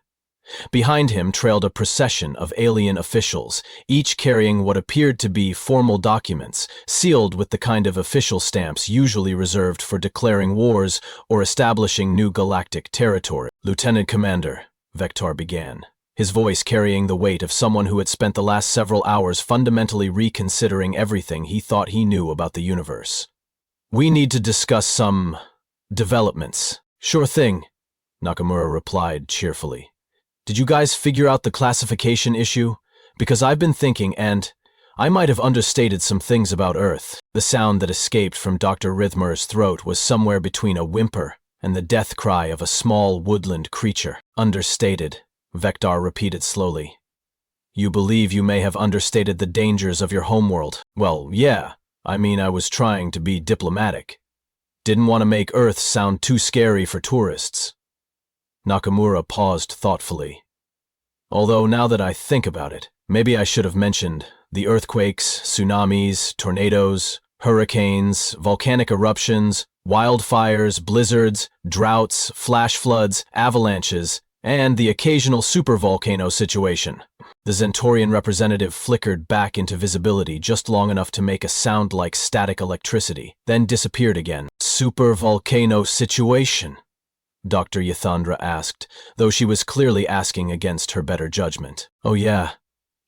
S1: Behind him trailed a procession of alien officials, each carrying what appeared to be formal documents, sealed with the kind of official stamps usually reserved for declaring wars or establishing new galactic territory. "Lieutenant Commander," Vector began, his voice carrying the weight of someone who had spent the last several hours fundamentally reconsidering everything he thought he knew about the universe. "We need to discuss some developments." "Sure thing," Nakamura replied cheerfully. "Did you guys figure out the classification issue? Because I've been thinking, and I might have understated some things about Earth." The sound that escaped from Dr. Rithmar's throat was somewhere between a whimper and the death cry of a small woodland creature. "Understated," Vector repeated slowly. "You believe you may have understated the dangers of your homeworld?" "Well, yeah. I mean, I was trying to be diplomatic. Didn't want to make Earth sound too scary for tourists." Nakamura paused thoughtfully. "Although now that I think about it, maybe I should have mentioned the earthquakes, tsunamis, tornadoes, hurricanes, volcanic eruptions, wildfires, blizzards, droughts, flash floods, avalanches, and the occasional supervolcano situation." The Zentorian representative flickered back into visibility just long enough to make a sound like static electricity, then disappeared again. "Supervolcano situation?" Dr. Yuthandra asked, though she was clearly asking against her better judgment. "Oh yeah.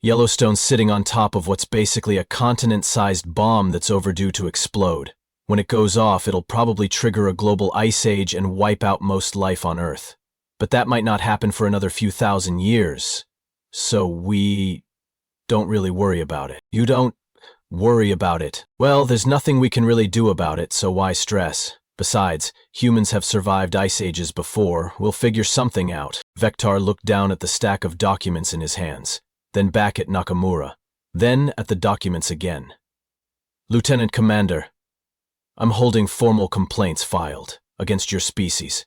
S1: Yellowstone's sitting on top of what's basically a continent-sized bomb that's overdue to explode. When it goes off, it'll probably trigger a global ice age and wipe out most life on Earth. But that might not happen for another few thousand years. So we don't really worry about it." "You don't worry about it?" "Well, there's nothing we can really do about it, so why stress? Besides, humans have survived ice ages before. We'll figure something out." Vector looked down at the stack of documents in his hands, then back at Nakamura, then at the documents again. Lieutenant Commander, I'm holding formal complaints filed against your species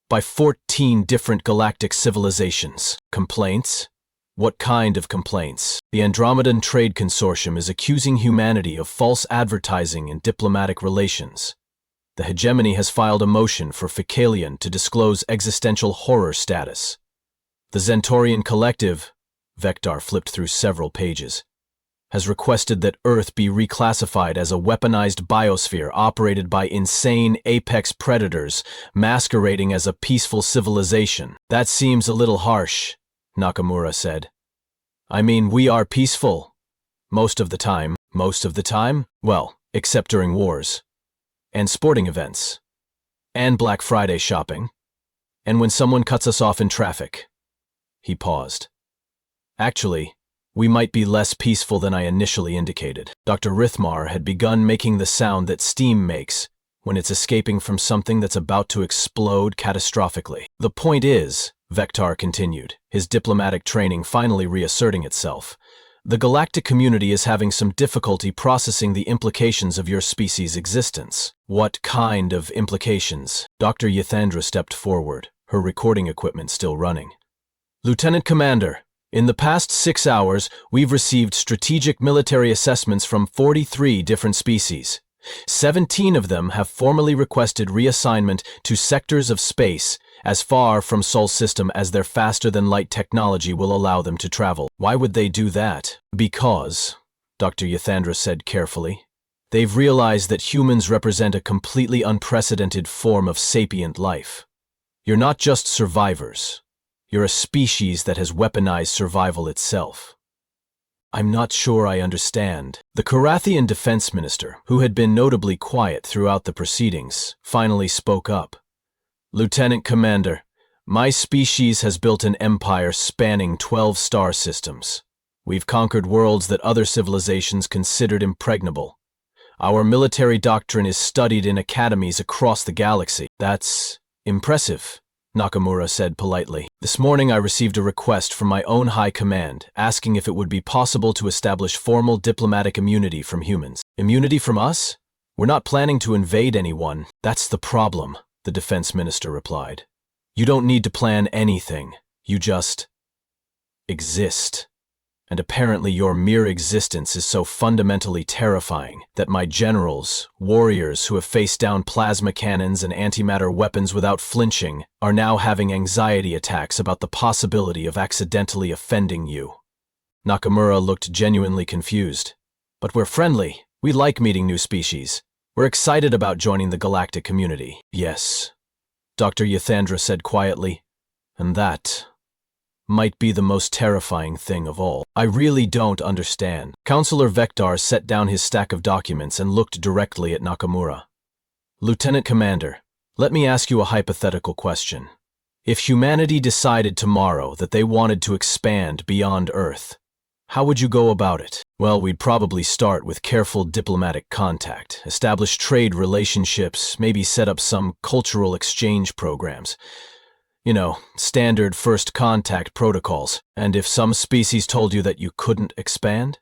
S1: by 14 different galactic civilizations. Complaints? What kind of complaints? The Andromedan Trade Consortium is accusing humanity of false advertising in diplomatic relations. The hegemony has filed a motion for Fecalian to disclose existential horror status. The Zentorian Collective, Vector flipped through several pages, has requested that Earth be reclassified as a weaponized biosphere operated by insane apex predators masquerading as a peaceful civilization. That seems a little harsh, Nakamura said. I mean, we are peaceful. Most of the time. Most of the time? Well, except during wars. And sporting events. And Black Friday shopping. And when someone cuts us off in traffic. He paused. Actually, we might be less peaceful than I initially indicated. Dr. Rithmar had begun making the sound that steam makes when it's escaping from something that's about to explode catastrophically. The point is, Vector continued, his diplomatic training finally reasserting itself, the galactic community is having some difficulty processing the implications of your species' existence. What kind of implications? Dr. Yathandra stepped forward, her recording equipment still running. Lieutenant Commander, in the past 6 hours, we've received strategic military assessments from 43 different species. 17 of them have formally requested reassignment to sectors of space as far from Sol system as their faster-than-light technology will allow them to travel. Why would they do that? Because, Dr. Yathandra said carefully, they've realized that humans represent a completely unprecedented form of sapient life. You're not just survivors. You're a species that has weaponized survival itself. I'm not sure I understand. The Karathian defense minister, who had been notably quiet throughout the proceedings, finally spoke up. Lieutenant Commander, my species has built an empire spanning 12 star systems. We've conquered worlds that other civilizations considered impregnable. Our military doctrine is studied in academies across the galaxy. That's impressive, Nakamura said politely. This morning I received a request from my own high command asking if it would be possible to establish formal diplomatic immunity from humans. Immunity from us? We're not planning to invade anyone. That's the problem, the defense minister replied. You don't need to plan anything. You just exist. And apparently your mere existence is so fundamentally terrifying that my generals, warriors who have faced down plasma cannons and antimatter weapons without flinching, are now having anxiety attacks about the possibility of accidentally offending you. Nakamura looked genuinely confused. But we're friendly. We like meeting new species. We're excited about joining the galactic community. Yes, Dr. Yathandra said quietly, and that might be the most terrifying thing of all. I really don't understand. Counselor Vector set down his stack of documents and looked directly at Nakamura. Lieutenant Commander, let me ask you a hypothetical question. If humanity decided tomorrow that they wanted to expand beyond Earth, how would you go about it? Well, we'd probably start with careful diplomatic contact, establish trade relationships, maybe set up some cultural exchange programs. You know, standard first contact protocols. And if some species told you that you couldn't expand,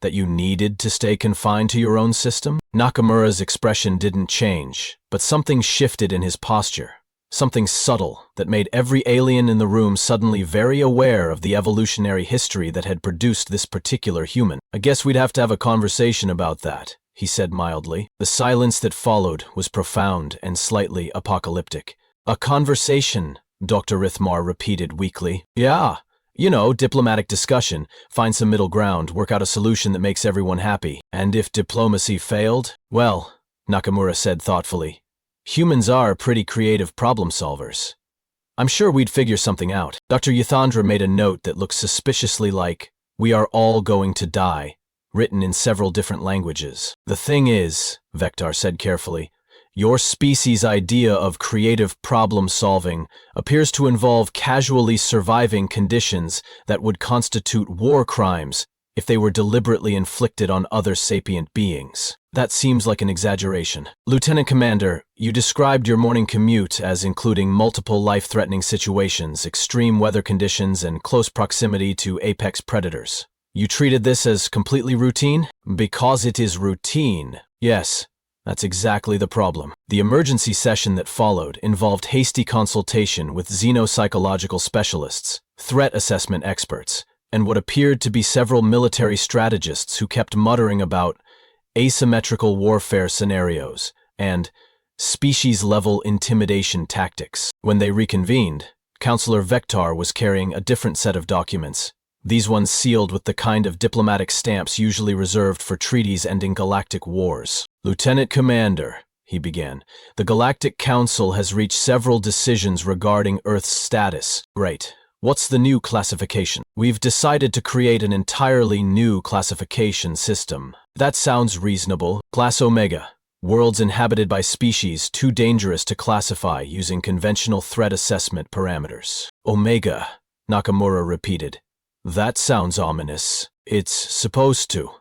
S1: that you needed to stay confined to your own system? Nakamura's expression didn't change, but something shifted in his posture. Something subtle that made every alien in the room suddenly very aware of the evolutionary history that had produced this particular human. I guess we'd have to have a conversation about that, he said mildly. The silence that followed was profound and slightly apocalyptic. A conversation, Dr. Rithmar repeated weakly. Yeah, you know, diplomatic discussion, find some middle ground, work out a solution that makes everyone happy. And if diplomacy failed? Well, Nakamura said thoughtfully, humans are pretty creative problem solvers. I'm sure we'd figure something out. Dr. Yathandra made a note that looked suspiciously like, "We are all going to die," written in several different languages. The thing is, Vector said carefully, your species' idea of creative problem solving appears to involve casually surviving conditions that would constitute war crimes if they were deliberately inflicted on other sapient beings. That seems like an exaggeration. Lieutenant Commander, you described your morning commute as including multiple life-threatening situations, extreme weather conditions, and close proximity to apex predators. You treated this as completely routine? Because it is routine. Yes, that's exactly the problem. The emergency session that followed involved hasty consultation with xenopsychological specialists, threat assessment experts, and what appeared to be several military strategists who kept muttering about asymmetrical warfare scenarios and species-level intimidation tactics. When they reconvened, Counselor Vector was carrying a different set of documents, these ones sealed with the kind of diplomatic stamps usually reserved for treaties ending galactic wars. "Lieutenant Commander," he began, "the Galactic Council has reached several decisions regarding Earth's status." "Great. What's the new classification?" "We've decided to create an entirely new classification system." "That sounds reasonable." "Class Omega. Worlds inhabited by species too dangerous to classify using conventional threat assessment parameters." "Omega," Nakamura repeated. "That sounds ominous." "It's supposed to,"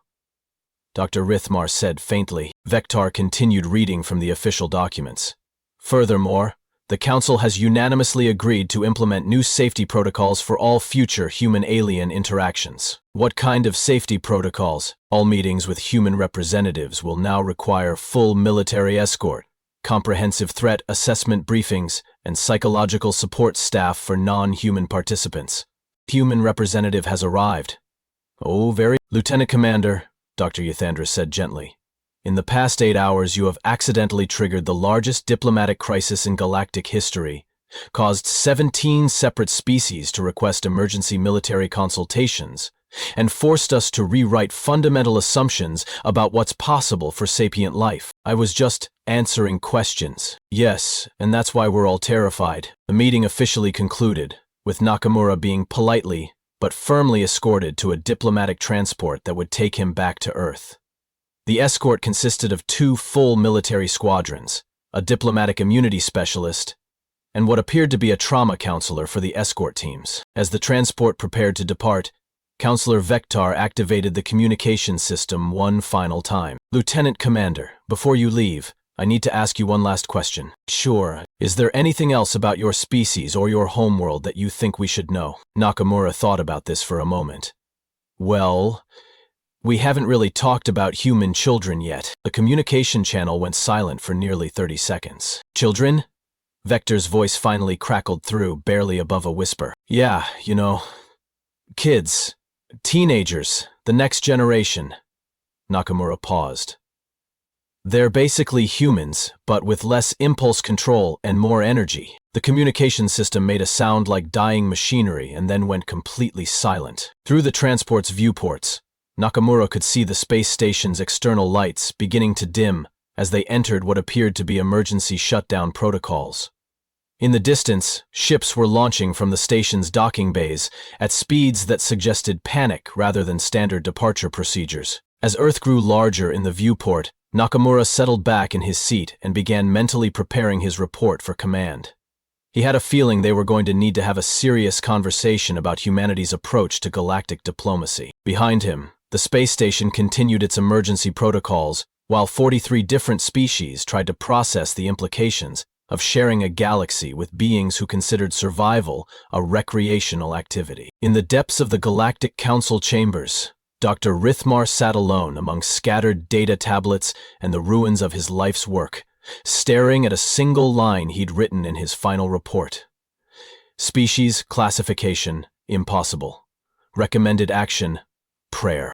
S1: Dr. Rithmar said faintly. Vector continued reading from the official documents. "Furthermore, the Council has unanimously agreed to implement new safety protocols for all future human-alien interactions." "What kind of safety protocols?" "All meetings with human representatives will now require full military escort, comprehensive threat assessment briefings, and psychological support staff for non-human participants." "Human representative has arrived." "Oh, very—" "Lieutenant Commander," Dr. Yathandra said gently, "in the past 8 hours you have accidentally triggered the largest diplomatic crisis in galactic history, caused 17 separate species to request emergency military consultations, and forced us to rewrite fundamental assumptions about what's possible for sapient life." "I was just answering questions." "Yes, and that's why we're all terrified." The meeting officially concluded, with Nakamura being politely but firmly escorted to a diplomatic transport that would take him back to Earth. The escort consisted of 2 full military squadrons, a diplomatic immunity specialist, and what appeared to be a trauma counselor for the escort teams. As the transport prepared to depart, Counselor Vector activated the communication system one final time. "Lieutenant Commander, before you leave, I need to ask you one last question." "Sure. Is there anything else about your species or your homeworld that you think we should know?" Nakamura thought about this for a moment. "Well, we haven't really talked about human children yet." The communication channel went silent for nearly 30 seconds. "Children?" Vector's voice finally crackled through, barely above a whisper. "Yeah, kids, teenagers, the next generation." Nakamura paused. "They're basically humans, but with less impulse control and more energy." The communication system made a sound like dying machinery and then went completely silent. Through the transport's viewports, Nakamura could see the space station's external lights beginning to dim as they entered what appeared to be emergency shutdown protocols. In the distance, ships were launching from the station's docking bays at speeds that suggested panic rather than standard departure procedures. As Earth grew larger in the viewport, Nakamura settled back in his seat and began mentally preparing his report for command. He had a feeling they were going to need to have a serious conversation about humanity's approach to galactic diplomacy. Behind him, the space station continued its emergency protocols, while 43 different species tried to process the implications of sharing a galaxy with beings who considered survival a recreational activity. In the depths of the Galactic Council chambers, Dr. Rithmar sat alone among scattered data tablets and the ruins of his life's work, staring at a single line he'd written in his final report. Species classification, impossible. Recommended action, prayer.